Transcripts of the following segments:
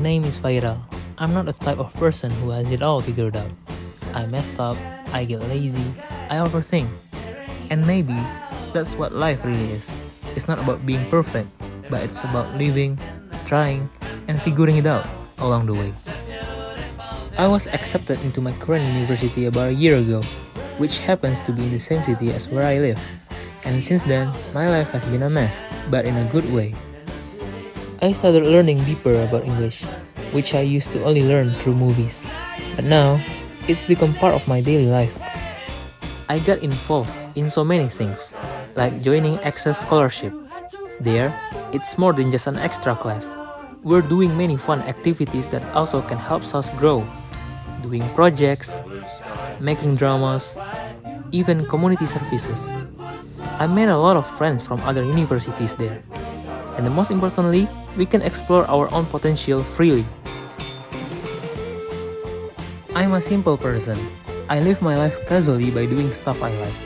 name is Viral. I'm not the type of person who has it all figured out. I messed up, I get lazy, I overthink. And maybe that's what life really is. It's not about being perfect, but it's about living, trying, and figuring it out along the way. I was accepted into my current university about a year ago, which happens to be in the same city as where I live. And since then, my life has been a mess, but in a good way. I started learning deeper about English, which I used to only learn through movies. But now, it's become part of my daily life. I got involved in so many things, like joining Access Scholarship. There, it's more than just an extra class. We're doing many fun activities that also can help us grow. Doing projects, making dramas, even community services. I made a lot of friends from other universities there. And the most importantly, we can explore our own potential freely. I'm a simple person. I live my life casually by doing stuff I like.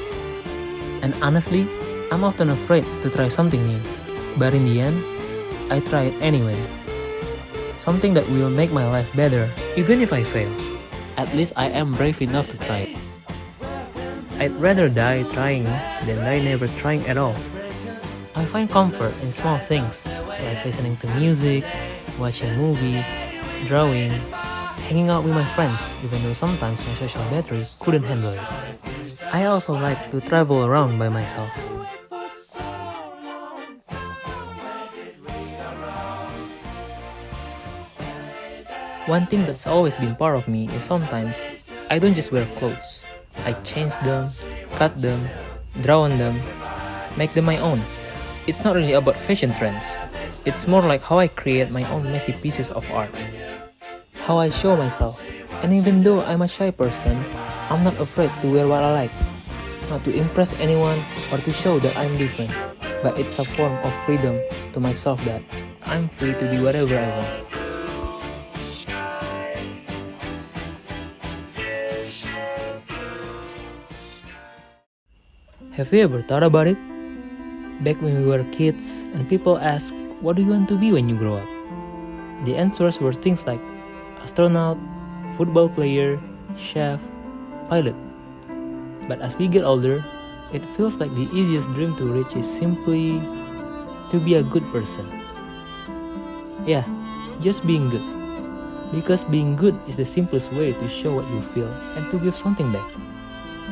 And honestly, I'm often afraid to try something new. But in the end, I try it anyway. Something that will make my life better, even if I fail. At least I am brave enough to try it. I'd rather die trying than die never trying at all. I find comfort in small things, like listening to music, watching movies, drawing, hanging out with my friends, even though sometimes my social battery couldn't handle it. I also like to travel around by myself. One thing that's always been part of me is sometimes I don't just wear clothes. I change them, cut them, draw on them, make them my own. It's not really about fashion trends. It's more like how I create my own messy pieces of art. How I show myself. And even though I'm a shy person, I'm not afraid to wear what I like. Not to impress anyone or to show that I'm different. But it's a form of freedom to myself that I'm free to be whatever I want. Have you ever thought about it? Back when we were kids and people asked, what do you want to be when you grow up? The answers were things like astronaut, football player, chef, pilot. But as we get older, it feels like the easiest dream to reach is simply to be a good person. Yeah, just being good. Because being good is the simplest way to show what you feel and to give something back.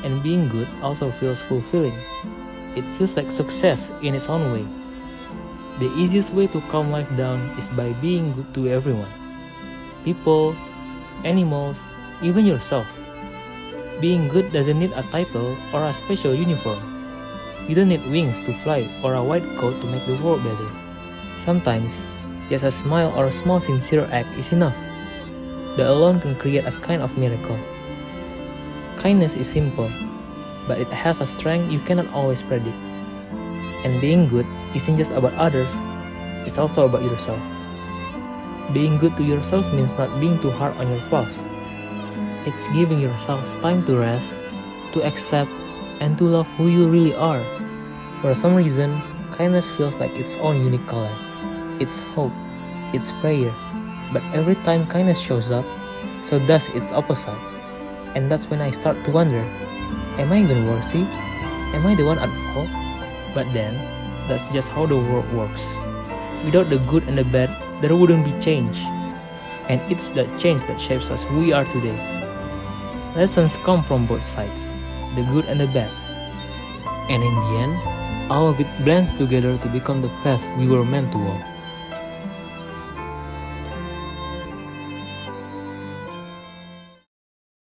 And being good also feels fulfilling. It feels like success in its own way. The easiest way to calm life down is by being good to everyone. People, animals, even yourself. Being good doesn't need a title or a special uniform. You don't need wings to fly or a white coat to make the world better. Sometimes, just a smile or a small sincere act is enough. That alone can create a kind of miracle. Kindness is simple, but it has a strength you cannot always predict. And being good isn't just about others, it's also about yourself. Being good to yourself means not being too hard on your flaws. It's giving yourself time to rest, to accept, and to love who you really are. For some reason, kindness feels like its own unique color. It's hope, it's prayer. But every time kindness shows up, so does its opposite. And that's when I start to wonder, am I even worthy? Am I the one at fault? But then, that's just how the world works. Without the good and the bad, there wouldn't be change. And it's that change that shapes us who we are today. Lessons come from both sides, the good and the bad. And in the end, all of it blends together to become the path we were meant to walk.